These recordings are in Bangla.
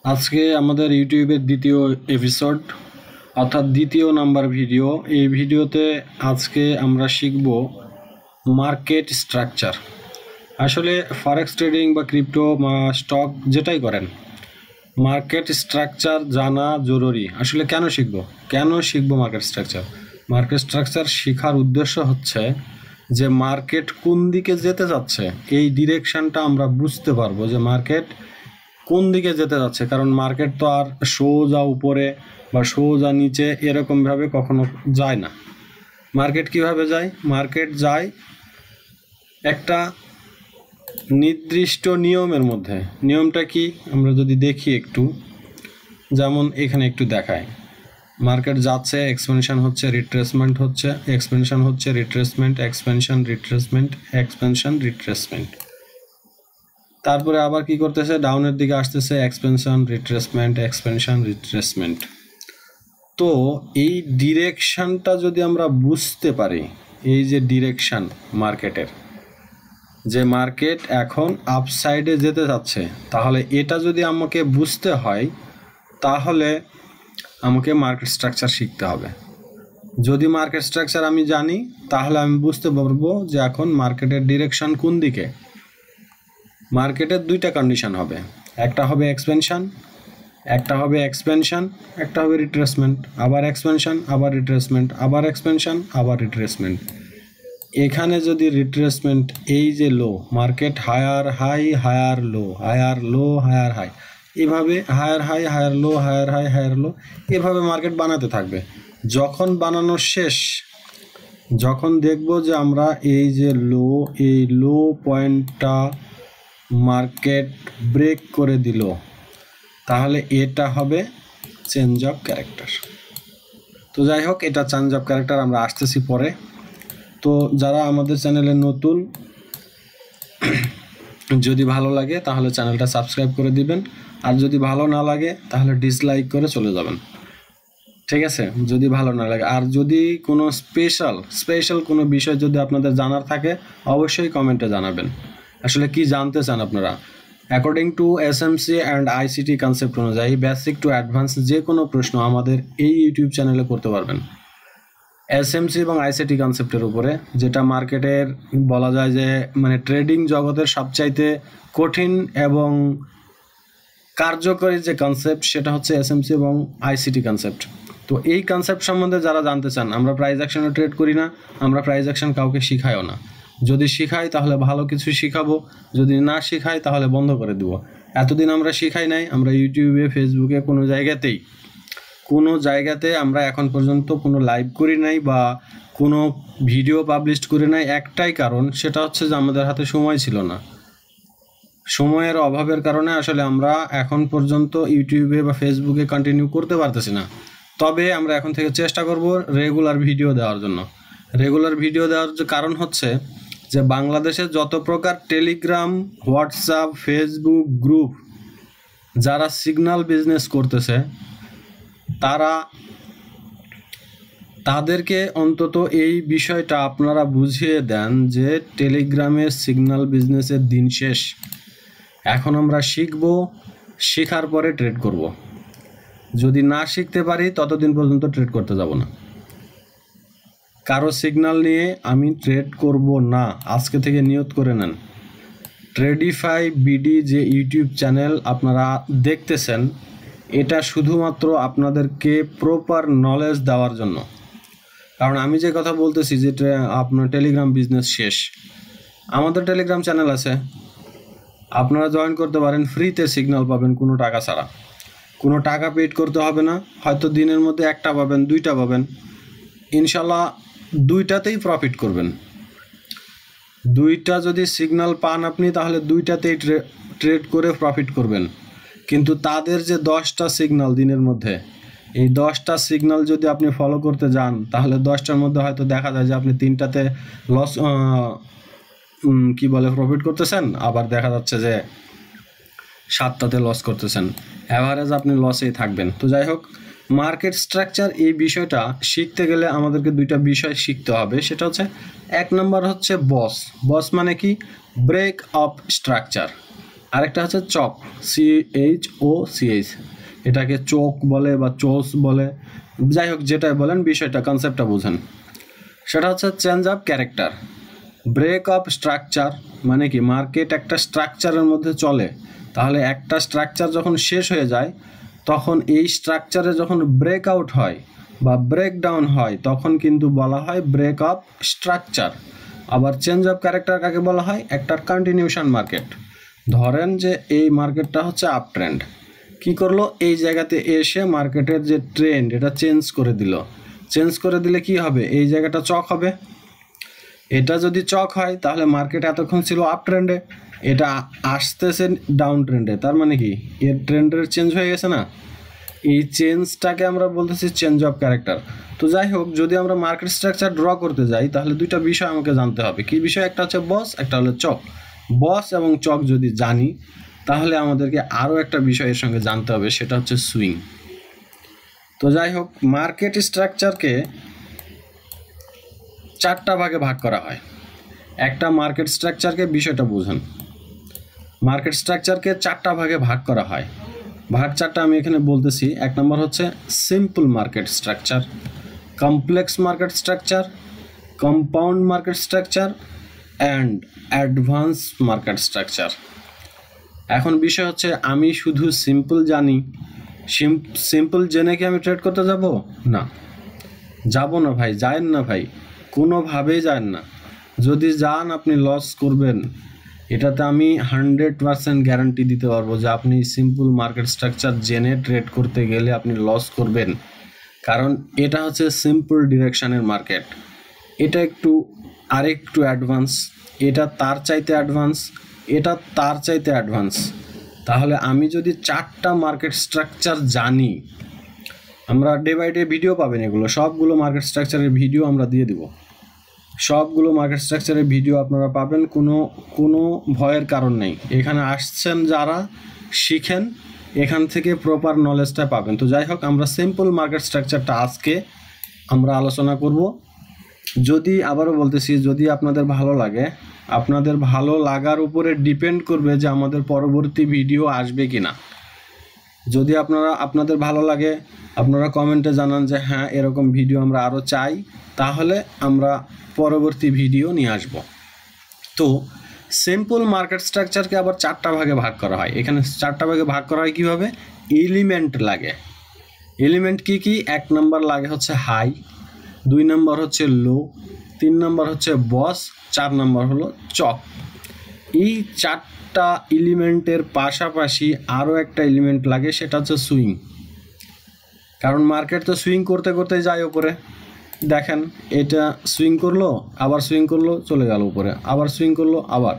আজকে আমাদের ইউটিউবের দ্বিতীয় এপিসোড অর্থাৎ দ্বিতীয় নাম্বার ভিডিও। এই ভিডিওতে আজকে আমরা শিখব মার্কেট স্ট্রাকচার। আসলে ফরেক্স ট্রেডিং বা ক্রিপ্টো বা স্টক যেটাই করেন, মার্কেট স্ট্রাকচার জানা জরুরি। আসলে কেন শিখব মার্কেট স্ট্রাকচার? মার্কেট স্ট্রাকচার শেখার উদ্দেশ্য হচ্ছে যে মার্কেট কোন দিকে যেতে যাচ্ছে, এই ডিরেকশনটা আমরা বুঝতে পারবো যে মার্কেট কোন দিকে যেতে যাচ্ছে। কারণ মার্কেট তো আর সোজা উপরে বা সোজা নিচে এরকমভাবে কখনো যায় না। মার্কেট কিভাবে যায়? মার্কেট যায় একটা নির্দিষ্ট নিয়মের মধ্যে। নিয়মটা কি আমরা যদি দেখি একটু, যেমন এখানে একটু দেখায়, মার্কেট যাচ্ছে, এক্সপেনশন হচ্ছে, রিট্রেসমেন্ট হচ্ছে, এক্সপেনশন হচ্ছে, retracement, expansion, retracement, expansion, retracement. তারপরে আবার কি করতেছে, ডাউনের দিকে আসতেছে, এক্সপেনশন, রিট্রেসমেন্ট, এক্সপেনশন, রিট্রেসমেন্ট। তো এই ডিরেকশনটা যদি আমরা বুঝতে পারি, এই যে ডিরেকশন মার্কেটের, যে মার্কেট এখন আপসাইডে যেতে যাচ্ছে, তাহলে এটা যদি আমাকে বুঝতে হয় তাহলে আমাকে মার্কেট স্ট্রাকচার শিখতে হবে। যদি মার্কেট স্ট্রাকচার আমি জানি তাহলে আমি বুঝতে পারবো যে এখন মার্কেটের ডিরেকশন কোন দিকে। মার্কেটের দুইটা কন্ডিশন হবে, একটা হবে এক্সপেনশন, একটা হবে এক্সপেনশন, একটা হবে রিট্রেসমেন্ট, আবার এক্সপেনশন, আবার রিট্রেসমেন্ট, আবার এক্সপেনশন, আবার রিট্রেসমেন্ট। এখানে যদি রিট্রেসমেন্ট, এই যে low, market higher high, higher low, higher low, higher high, এভাবে higher high, higher low, higher high, higher low, এভাবে মার্কেট বানাতে থাকবে। যখন বানানো শেষ, যখন দেখব যে আমরা এই যে লো, এই লো পয়েন্টটা মার্কেট ব্রেক করে দিল, তাহলে এটা হবে চেঞ্জ অফ ক্যারেক্টার। তো যাই হোক, এটা চেঞ্জ অফ ক্যারেক্টার আমরা আসতেছি পরে। তো যারা আমাদের চ্যানেলে নতুন, যদি ভালো লাগে তাহলে চ্যানেলটা সাবস্ক্রাইব করে দিবেন, আর যদি ভালো না লাগে তাহলে ডিসলাইক করে চলে যাবেন, ঠিক আছে? যদি ভালো না লাগে। আর যদি কোনো স্পেশাল কোনো বিষয় যদি আপনাদের জানার থাকে অবশ্যই কমেন্টে জানাবেন। আসলে কি জানতে চান আপনারা? According to SMC and ICT concept অনুযায়ী বেসিক টু অ্যাডভান্স যে কোনো প্রশ্ন আমাদের এই ইউটিউব চ্যানেলে করতে পারবেন এসএমসি এবং আইসিটি কনসেপ্টের উপরে, যেটা মার্কেটের বলা যায় যে মানে ট্রেডিং জগতের সবচাইতে কঠিন এবং কার্যকরী যে কনসেপ্ট সেটা হচ্ছে এসএমসি এবং আইসিটি কনসেপ্ট। তো এই কনসেপ্ট সম্বন্ধে যারা জানতে চান, আমরা প্রাইস অ্যাকশনে ট্রেড করি না, আমরা প্রাইস অ্যাকশন কাউকে শিখাইও না। যদি শিখাই তাহলে ভালো কিছু শিখাবো, যদি না শিখাই তাহলে বন্ধ করে দেবো। এতদিন আমরা শিখাই নাই, আমরা ইউটিউবে, ফেসবুকে কোনো জায়গাতে আমরা এখন পর্যন্ত কোনো লাইভ করি নাই বা কোনো ভিডিও পাবলিশ করি নাই। একটাই কারণ, সেটা হচ্ছে যে আমাদের হাতে সময় ছিল না। সময়ের অভাবের কারণে আসলে আমরা এখন পর্যন্ত ইউটিউবে বা ফেসবুকে কন্টিনিউ করতে পারতেছি না। তবে আমরা এখন থেকে চেষ্টা করব রেগুলার ভিডিও দেওয়ার জন্য। রেগুলার ভিডিও দেওয়ার কারণ হচ্ছে যে বাংলাদেশে যত প্রকার টেলিগ্রাম, হোয়াটসঅ্যাপ, ফেসবুক গ্রুপ যারা সিগন্যাল বিজনেস করতেছে, তাদেরকে অন্তত এই বিষয়টা আপনারা বুঝিয়ে দেন যে টেলিগ্রামের সিগন্যাল বিজনেসের দিন শেষ। এখন আমরা শিখব, শেখার পরে ট্রেড করব। যদি না শিখতে পারি ততদিন পর্যন্ত ট্রেড করতে যাব না। কারো সিগন্যাল নিয়ে আমি ট্রেড করব না, আজকে থেকে নিয়ত করে নেন। ট্রেডিফাই বিডি যে ইউটিউব চ্যানেল আপনারা দেখতেছেন, এটা শুধুমাত্র আপনাদেরকে প্রপার নলেজ দেওয়ার জন্য। কারণ আমি যে কথা বলতেছি যে আপনার টেলিগ্রাম বিজনেস শেষ, আমাদের টেলিগ্রাম চ্যানেল আছে, আপনারা জয়েন করতে পারেন, ফ্রিতে সিগন্যাল পাবেন কোনো টাকা ছাড়া। কোনো টাকা পেড করতে হবে না, হয়তো দিনের মধ্যে একটা পাবেন, দুইটা পাবেন, ইনশাল্লাহ দুইটাতেই প্রফিট করবেন। দুইটা যদি সিগন্যাল পান আপনি, তাহলে দুইটাতেই ট্রেড করে প্রফিট করবেন। কিন্তু তাদের যে 10টা সিগন্যাল দিনের মধ্যে, এই 10টা সিগন্যাল যদি আপনি ফলো করতে যান, তাহলে 10টার মধ্যে হয়তো দেখা যায় যে আপনি 3টাতে লস প্রফিট করতেছেন, আবার দেখা যাচ্ছে যে 7টাতে লস করতেছেন। অ্যাভারেজ আপনি লসেই থাকবেন। তো যাই হোক, মার্কেট স্ট্রাকচার এই বিষয়টা শিখতে গেলে আমাদেরকে দুইটা বিষয় শিখতে হবে। সেটা হচ্ছে, এক নম্বর হচ্ছে বস মানে কি? Break of structure. আরেকটা হচ্ছে চক, CHOCH, এটাকে চোক বলে বা চোস বলে, যাই হোক যেটাই বলেন বিষয়টা কনসেপ্টটা বুঝেন। সেটা হচ্ছে change of character, break of structure, মানে কি মার্কেট একটা স্ট্রাকচারের মধ্যে চলে, তাহলে একটা স্ট্রাকচার যখন শেষ হয়ে যায় তখন এই স্ট্রাকচারে যখন ব্রেক আউট হয় বা ব্রেক ডাউন হয় তখন কিন্তু বলা হয় ব্রেক অফ স্ট্রাকচার। আবার চেঞ্জ অফ ক্যারেক্টার কাকে বলা হয়? একটা কন্টিনিউশন মার্কেট। ধরেন যে এই মার্কেটটা হচ্ছে আপ ট্রেন্ড, কী করলো এই জায়গাতে এসে মার্কেটের যে ট্রেন্ড এটা চেঞ্জ করে দিল, চেঞ্জ করে দিলে কি হবে? এই জায়গাটা চক হবে। এটা যদি চক হয় তাহলে মার্কেট এতক্ষণ ছিল আপ ট্রেন্ডে, এটা আসতেছে ডাউন ট্রেন্ডে, তার মানে কি এর ট্রেন্ডের চেঞ্জ হয়ে গেছে না? এই চেঞ্জটাকে আমরা বলতেছি চেঞ্জ অফ ক্যারেক্টার। তো যাই হোক, যদি আমরা মার্কেট স্ট্রাকচার ড্র করতে যাই তাহলে দুইটা বিষয় আমাকে জানতে হবে। কি বিষয়? একটা হচ্ছে বস, একটা হলো চক। বস এবং চক যদি জানি তাহলে আমাদেরকে আরও একটা বিষয়ের সঙ্গে জানতে হবে, সেটা হচ্ছে সুইং। তো যাই হোক, মার্কেট স্ট্রাকচারকে 4টা ভাগে ভাগ করা হয়। একটা মার্কেট স্ট্রাকচারকে, বিষয়টা বুঝুন, মার্কেট স্ট্রাকচারকে 4টা ভাগে ভাগ করা হয়। ভাগ 4টা আমি এখানে বলতেছি। 1 নম্বর হচ্ছে simple market structure, complex market structure, compound market structure and advance market structure. এখন বিষয় হচ্ছে আমি শুধু সিম্পল জানি, সিম্পল জেনে কি আমি ট্রেড করতে যাব? না, যাব না ভাই, যায়েন না ভাই, কোনোভাবেই যায়েন না। যদি যান আপনি লস করবেন, এটাতে আমি 100% গ্যারান্টি দিতে পারবো যে আপনি সিম্পল মার্কেট স্ট্রাকচার জেনে ট্রেড করতে গেলে আপনি লস করবেন। কারণ এটা হচ্ছে সিম্পল ডিরেকশানের মার্কেট, এটা একটু আরেকটু অ্যাডভান্স, এটা তার চাইতে অ্যাডভান্স, এটা তার চাইতে অ্যাডভান্স। তাহলে আমি যদি 4টা মার্কেট স্ট্রাকচার জানি, আমরা ডে বাই ডে ভিডিও পাবেন, এগুলো সবগুলো মার্কেট স্ট্রাকচারের ভিডিও আমরা দিয়ে দিব, সবগুলো মার্কেট স্ট্রাকচারের ভিডিও আপনারা পাবেন, কোনো ভয়ের কারণ নেই। এখানে আসছেন যারা, শিখেন, এখান থেকে প্রপার নলেজটা পাবেন। তো যাই হোক, আমরা সিম্পল মার্কেট স্ট্রাকচারটা আজকে আমরা আলোচনা করব। যদি, আবারও বলতেছি, যদি আপনাদের ভালো লাগে, আপনাদের ভালো লাগার উপরে ডিপেন্ড করবে যে আমাদের পরবর্তী ভিডিও আসবে কি না। যদি আপনাদের ভালো লাগে, আপনারা কমেন্টে জানান যে হ্যাঁ এরকম ভিডিও আমরা আরও চাই, তাহলে আমরা পরবর্তী ভিডিও নিয়ে আসব। তো সিম্পল মার্কেট স্ট্রাকচারকে আবার 4টা ভাগে ভাগ করা হয়। এখানে 4টা ভাগে ভাগ করা হয় কীভাবে? এলিমেন্ট লাগে। এলিমেন্ট কি কি? 1 নম্বর লাগে হচ্ছে হাই, 2 নম্বর হচ্ছে লো, 3 নম্বর হচ্ছে বস, 4 নম্বর হলো চক। এই 4টা এলিমেন্টের পাশাপাশি আরও একটা এলিমেন্ট লাগে, সেটা হচ্ছে সুইং। কারণ মার্কেট তো সুইং করতে করতে যায় উপরে। দেখেন, এটা সুইং করলো, আবার সুইং করলো, চলে গেল উপরে, আবার সুইং করলো, আবার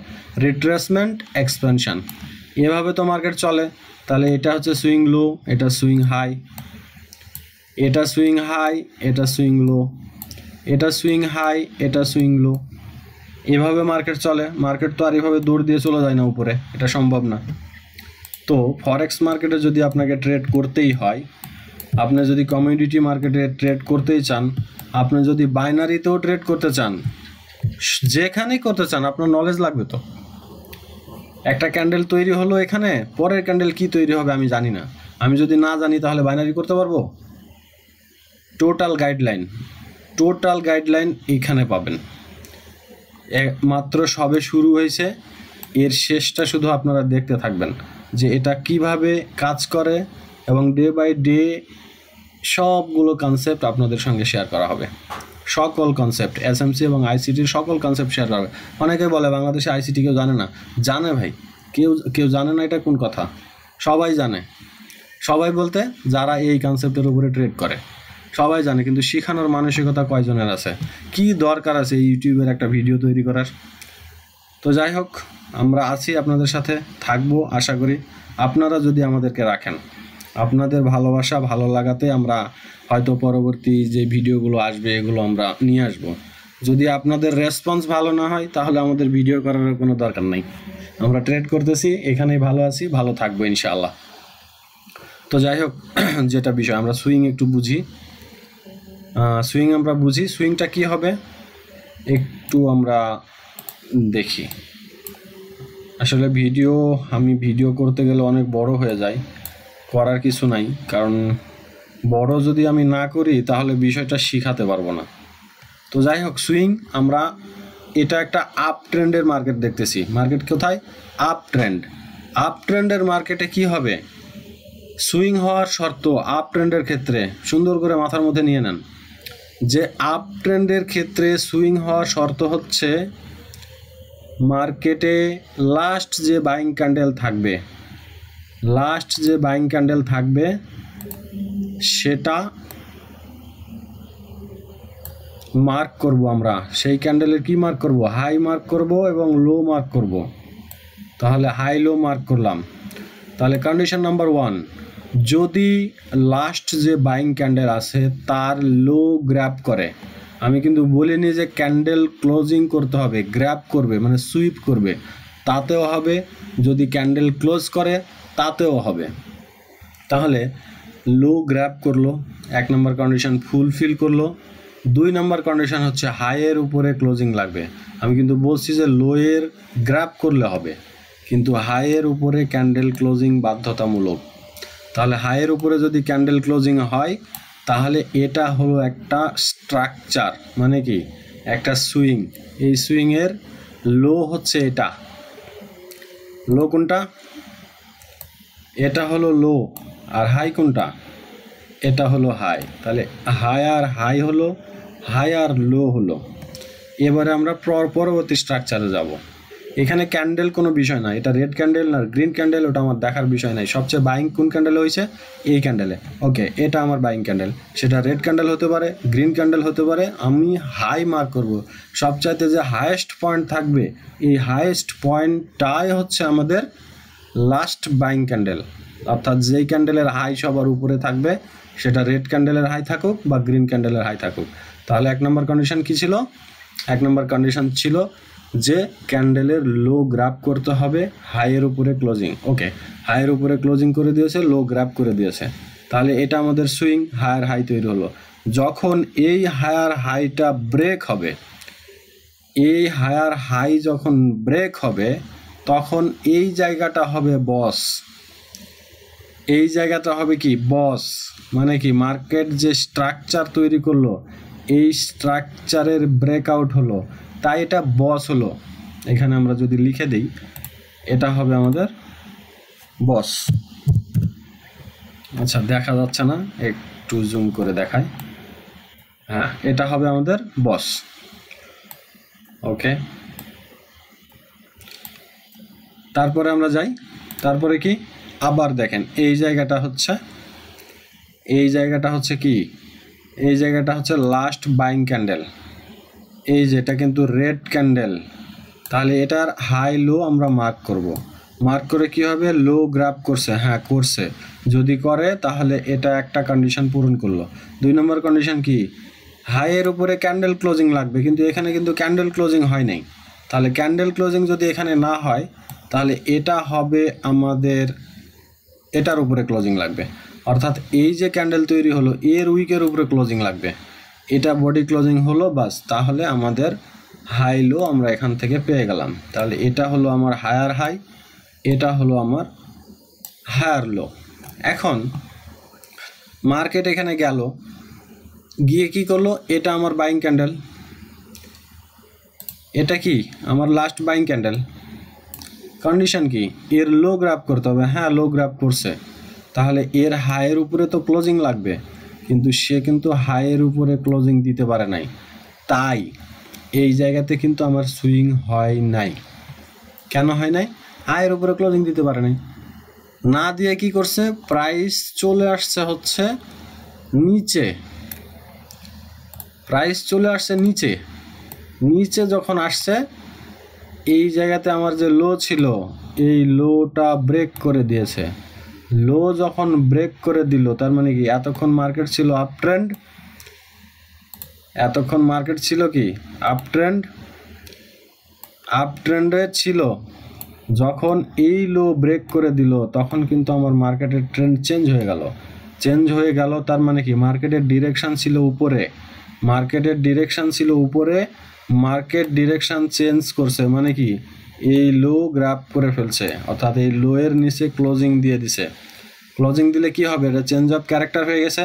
রিট্রেসমেন্ট, এক্সপেনশন, এভাবে তো মার্কেট চলে। তাহলে এটা হচ্ছে সুইং লো, এটা সুইং হাই, এটা সুইং হাই, এটা সুইং লো, এটা সুইং হাই, এটা সুইং লো, এভাবে মার্কেট চলে। মার্কেট তো আর এভাবে দৌড় দিয়ে চলে যায় না উপরে, এটা সম্ভব না। তো ফরেক্স মার্কেটে যদি আপনাকে ট্রেড করতেই হয়, আপনি যদি কমোডিটি মার্কেটে ট্রেড করতেই চান, আপনি যদি বাইনারিতেও ট্রেড করতে চান, যেখানেই করতে চান, আপনার নলেজ লাগবে। তো একটা ক্যান্ডেল তৈরি হলো এখানে, পরের ক্যান্ডেল কি তৈরি হবে আমি জানি না, আমি যদি না জানি তাহলে বাইনারি করতে পারবো? টোটাল গাইডলাইন এখানে পাবেন। মাত্র সবে শুরু হয়েছে, এর শেষটা শুধু আপনারা দেখতে থাকবেন যে এটা কিভাবে কাজ করে, এবং ডে বাই ডে সবগুলো কনসেপ্ট আপনাদের সঙ্গে শেয়ার করা হবে। সকল কনসেপ্ট, এসএমসি এবং আইসিটির সকল কনসেপ্ট শেয়ার করা হবে। অনেকে বলে বাংলাদেশে আইসিটি কেউ জানে না। জানে ভাই, কেউ জানে না এটা কোন কথা? সবাই জানে। সবাই বলতে যারা এই কনসেপ্টের উপরে ট্রেড করে সবাই জানে, কিন্তু শেখানোর মানসিকতা কয়জনের আছে? কি দরকার আছে ইউটিউবের একটা ভিডিও তৈরি করার? তো যাই হোক, আমরা আছি, আপনাদের সাথে থাকবো আশা করি। আপনারা যদি আমাদেরকে রাখেন, আপনাদের ভালোবাসা, ভালো লাগাতে আমরা হয়তো পরবর্তী যে ভিডিওগুলো আসবে এগুলো আমরা নিয়ে আসব। যদি আপনাদের রেসপন্স ভালো না হয় তাহলে আমাদের ভিডিও করার কোনো দরকার নেই। আমরা ট্রেড করতেছি, এখানেই ভালো আছি, ভালো থাকবো ইনশাআল্লাহ। তো যাই হোক, যেটা বিষয়, আমরা সুইং একটু বুঝি। সুইংটা কি হবে একটু আমরা দেখি। আসলে আমি ভিডিও করতে গেলে অনেক বড় হয়ে যায়, করার কিছু নাই, কারণ বড় যদি আমি না করি তাহলে বিষয়টা শিখাতে পারবো না। তো যাই হোক, সুইং আমরা এটা একটা আপ ট্রেন্ডের মার্কেট দেখতেছি। মার্কেট কোথায়? Up trend. আপ ট্রেন্ডের মার্কেটে কি হবে? সুইং হওয়ার শর্ত আপ ট্রেন্ডের ক্ষেত্রে সুন্দর করে মাথার মধ্যে নিয়ে নেন যে আপ ট্রেন্ডের ক্ষেত্রে সুইং হওয়ার শর্ত হচ্ছে মার্কেটে লাস্ট যে বাইং ক্যান্ডেল থাকবে সেটা মার্ক করব আমরা। সেই ক্যান্ডেলের কি মার্ক করব? হাই মার্ক করব এবং লো মার্ক করব। তাহলে হাই লো মার্ক করলাম। তাহলে কন্ডিশন নাম্বার 1, যদি লাস্ট যে বাইং ক্যান্ডেল আছে তার লো গ্র্যাব করে, আমি কিন্তু বলিনি যে ক্যান্ডেল ক্লোজিং করতে হবে, গ্র্যাব করবে মানে সুইপ করবে, তাতেও হবে। যদি ক্যান্ডেল ক্লোজ করে তাতেও হবে। তাহলে লো গ্র্যাব করলো, 1 নম্বর কন্ডিশন ফুলফিল করলো। 2 নম্বর কন্ডিশন হচ্ছে হাইয়ের উপরে ক্লোজিং লাগবে। আমি কিন্তু বলছি যে লোয়ের গ্র্যাব করলে হবে, কিন্তু হাইয়ের উপরে ক্যান্ডেল ক্লোজিং বাধ্যতামূলক। তাহলে হাইয়ের উপরে যদি ক্যান্ডেল ক্লোজিং হয় তাহলে এটা হলো একটা স্ট্রাকচার, মানে কি একটা সুইং। এই সুইংয়ের লো হচ্ছে এটা। লো কোনটা? এটা হলো লো। আর হাই কোনটা? এটা হলো হাই। তাহলে হাই আর হাই হলো, হাই আর লো হলো। এবারে আমরা পরবর্তী স্ট্রাকচারে যাব। এখানে ক্যান্ডেল কোনো বিষয় না, এটা রেড ক্যান্ডেল না গ্রিন ক্যান্ডেল ওটা আমার দেখার বিষয় নাই। সবচেয়ে বাইং কোন ক্যান্ডেলে হয়েছে? এই ক্যান্ডেলে। ওকে, এটা আমার বাইং ক্যান্ডেল, সেটা রেড ক্যান্ডেল হতে পারে, গ্রিন ক্যান্ডেল হতে পারে। আমি হাই মার্ক করব, সবচাইতে যে হাইয়েস্ট পয়েন্ট থাকবে এই হাইয়েস্ট পয়েন্টটাই হচ্ছে আমাদের লাস্ট বাইং ক্যান্ডেল। অর্থাৎ যেই ক্যান্ডেলের হাই সবার উপরে থাকবে সেটা রেড ক্যান্ডেলের হাই থাকুক বা গ্রিন ক্যান্ডেলের হাই থাকুক। তাহলে 1 নম্বর কন্ডিশন কি ছিল? 1 নম্বর কন্ডিশন ছিল যে ক্যান্ডেলের লো গ্র্যাব করতে হবে, হাইয়ের উপরে ক্লোজিং। ওকে, হাইয়ের উপরে ক্লোজিং করে দিয়েছে, লো গ্র্যাব করে দিয়েছে। তাহলে এটা আমাদের সুইং, হায়ার হাই তৈরি হলো। যখন এই হায়ার হাইটা ব্রেক হবে, এই হায়ার হাই যখন ব্রেক হবে তখন এই জায়গাটা হবে বস। এই জায়গাটা হবে কি? বস। মানে কি মার্কেট যে স্ট্রাকচার তৈরি করলো এই স্ট্রাকচারের ব্রেকআউট হলো, তাই এটা বস হলো। এখানে আমরা যদি লিখে দিই এটা হবে আমাদের বস। আচ্ছা, দেখা যাচ্ছে না, একটু জুম করে দেখাই। হ্যাঁ, এটা হবে আমাদের বস। ওকে, তারপরে আমরা যাই। তারপরে কি? আবার দেখেন এই জায়গাটা হচ্ছে কি? এই জায়গাটা হচ্ছে লাস্ট বাইং ক্যান্ডেল। এই যেটা কিন্তু রেড ক্যান্ডেল। তাহলে এটার হাই লো আমরা মার্ক করব। মার্ক করে কি হবে? লো গ্র্যাব করছে, হ্যাঁ করছে। যদি করে তাহলে এটা একটা কন্ডিশন পূরণ করলো। 2 নম্বর কন্ডিশন কি? হাইয়ের উপরে ক্যান্ডেল ক্লোজিং লাগবে, কিন্তু এখানে কিন্তু ক্যান্ডেল ক্লোজিং হয় নাই। তাহলে ক্যান্ডেল ক্লোজিং যদি এখানে না হয় তাহলে এটা হবে আমাদের এটার উপরে ক্লোজিং লাগবে। অর্থাৎ এই যে ক্যান্ডেল তৈরি হলো এর উইকের উপরে ক্লোজিং লাগবে। এটা বডি ক্লোজিং হলো, বাস। তাহলে আমাদের হাই লো আমরা এখান থেকে পেয়ে গেলাম। তাহলে এটা হলো আমার হায়ার হাই, এটা হলো আমার হায়ার লো। এখন মার্কেট এখানে গেল, গিয়ে কি করলো? এটা আমার বাইং ক্যান্ডেল, এটা কি আমার লাস্ট বাইং ক্যান্ডেল। কন্ডিশন কি? এর লো গ্র্যাব করতে হবে। হ্যাঁ, লো গ্র্যাব করছে। তাহলে এর হাইয়ের উপরে তো ক্লোজিং লাগবে, কিন্তু সে কিন্তু হাইয়ের উপরে ক্লোজিং দিতে পারে নাই, তাই এই জায়গাতে কিন্তু আমার সুইং হয় নাই। কেন হয় নাই? হাইয়ের উপরে ক্লোজিং দিতে পারে নাই। না দিয়ে কি করছে? প্রাইস চলে আসছে হচ্ছে নিচে। প্রাইস চলে আসছে নিচে। নিচে যখন আসছে এই জায়গাতে আমার যে লো ছিল এই লোটা ব্রেক করে দিয়েছে। লো যখন ব্রেক করে দিল তার মানে কি? এতক্ষণ মার্কেট ছিল আপ ট্রেন্ড, এতক্ষণ মার্কেট ছিল কি? আপ ট্রেন্ড, আপ ট্রেন্ডে ছিল। যখন এই লো ব্রেক করে দিল তখন কিন্তু আমার মার্কেটের ট্রেন্ড চেঞ্জ হয়ে গেল। চেঞ্জ হয়ে গেল তার মানে কি? মার্কেটের ডিরেকশন ছিল উপরে, মার্কেটের ডিরেকশন ছিল উপরে, মার্কেট ডিরেকশন চেঞ্জ করছে। মানে কি? এই লো গ্র্যাব করে ফেলছে, অর্থাৎ এই লো এর নিচে ক্লোজিং দিয়ে দিছে। ক্লোজিং দিলে কি হবে, এটা চেঞ্জ অফ ক্যারেক্টার হয়ে গেছে।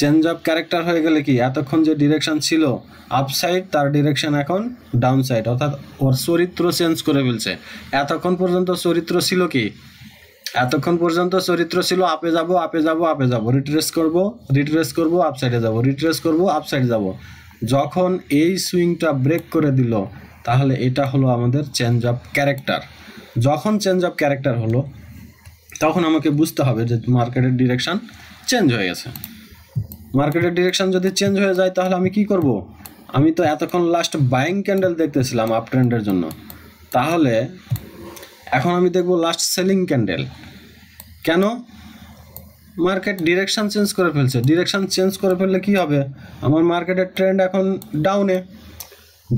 চেঞ্জ অফ ক্যারেক্টার হয়ে গেলে কি, এতক্ষণ যে ডিরেকশন ছিল আপসাইড, তার ডিরেকশন এখন ডাউন সাইড, অর্থাৎ ওর চরিত্র চেঞ্জ করে ফেলছে। এতক্ষণ পর্যন্ত চরিত্র ছিল কি, এতক্ষণ পর্যন্ত চরিত্র ছিল আপে যাব আপে যাব আপে যাব, রিট্রেস করব আপসাইডে যাব, রিট্রেস করব আপসাইডে যাব। যখন এই সুইংটা ব্রেক করে দিল, তাহলে এটা হলো আমাদের চেঞ্জ অফ ক্যারেক্টার। যখন চেঞ্জ অফ ক্যারেক্টার হলো, তখন আমাকে বুঝতে হবে যে মার্কেটের ডিরেকশন চেঞ্জ হয়ে গেছে। মার্কেটের ডিরেকশন যদি চেঞ্জ হয়ে যায়, তাহলে আমি কি করব? আমি তো এতক্ষণ লাস্ট বাইং ক্যান্ডেল দেখতেছিলাম আপ ট্রেন্ডের জন্য, তাহলে এখন আমি দেখব লাস্ট সেলিং ক্যান্ডেল। কেন? মার্কেট ডিরেকশন চেঞ্জ করে ফেলছে। ডিরেকশন চেঞ্জ করে ফেললে কি হবে, আমার মার্কেটের ট্রেন্ড এখন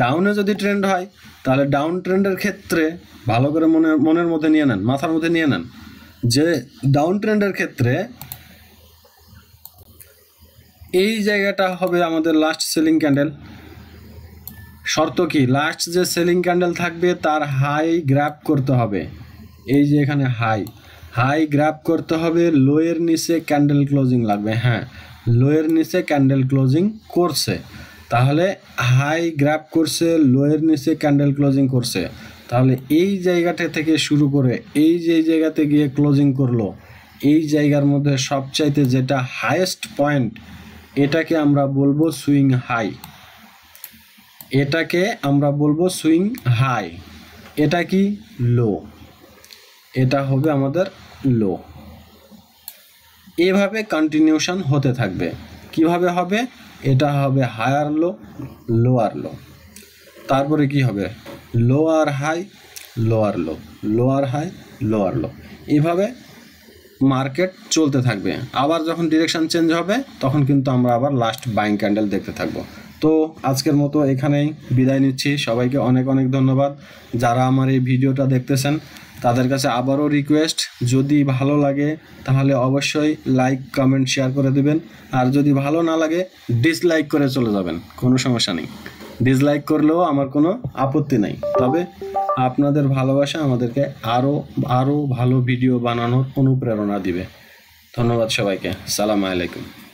ডাউনে যদি ট্রেন্ড হয়, তাহলে ডাউন ট্রেন্ডের ক্ষেত্রে ভালো করে মনের মধ্যে নিয়ে নেন, মাথার মধ্যে নিয়ে নেন যে ডাউন ট্রেন্ডের ক্ষেত্রে এই জায়গাটা হবে আমাদের লাস্ট সেলিং ক্যান্ডেল। শর্ত কি, লাস্ট যে সেলিং ক্যান্ডেল থাকবে তার হাই গ্র্যাব করতে হবে। এই যে এখানে হাই গ্র্যাব করতে হবে, লোয়ের নিচে ক্যান্ডেল ক্লোজিং লাগবে। হ্যাঁ, লোয়ের নিচে ক্যান্ডেল ক্লোজিং করছে, তাহলে হাই গ্র্যাব করছে, লোয়ের নিচে ক্যান্ডেল ক্লোজিং করছে, তাহলে এই জায়গাটা থেকে শুরু করে এই যে জায়গাতে গিয়ে ক্লোজিং করলো, এই জায়গার মধ্যে সবচাইতে যেটা হাইয়েস্ট পয়েন্ট, এটাকে আমরা বলবো সুইং হাই। এটাকে আমরা বলবো সুইং হাই। এটা কি লো, এটা হবে আমাদের লো। এভাবে কন্টিনিউশন হতে থাকবে। কিভাবে হবে? এটা হবে হায়ার লো, লোয়ার লো, তারপরে কি হবে lower high, lower low, lower high, lower low. এভাবে মার্কেট চলতে থাকবে। আবার যখন ডিরেকশন চেঞ্জ হবে, তখন কিন্তু আমরা আবার লাস্ট বাইং ক্যান্ডেল দেখতে থাকবো। তো আজকের মতো এখানেই বিদায় নিচ্ছি। সবাইকে অনেক অনেক ধন্যবাদ। যারা আমার এই ভিডিওটা দেখতেছেন, তাদের কাছে আবারও রিকোয়েস্ট, যদি ভালো লাগে তাহলে অবশ্যই লাইক কমেন্ট শেয়ার করে দেবেন, আর যদি ভালো না লাগে ডিসলাইক করে চলে যাবেন, কোনো সমস্যা নেই। ডিসলাইক করলেও আমার কোনো আপত্তি নেই, তবে আপনাদের ভালোবাসা আমাদেরকে আরও ভালো ভিডিও বানানোর অনুপ্রেরণা দিবে। ধন্যবাদ সবাইকে। সালাম আলাইকুম।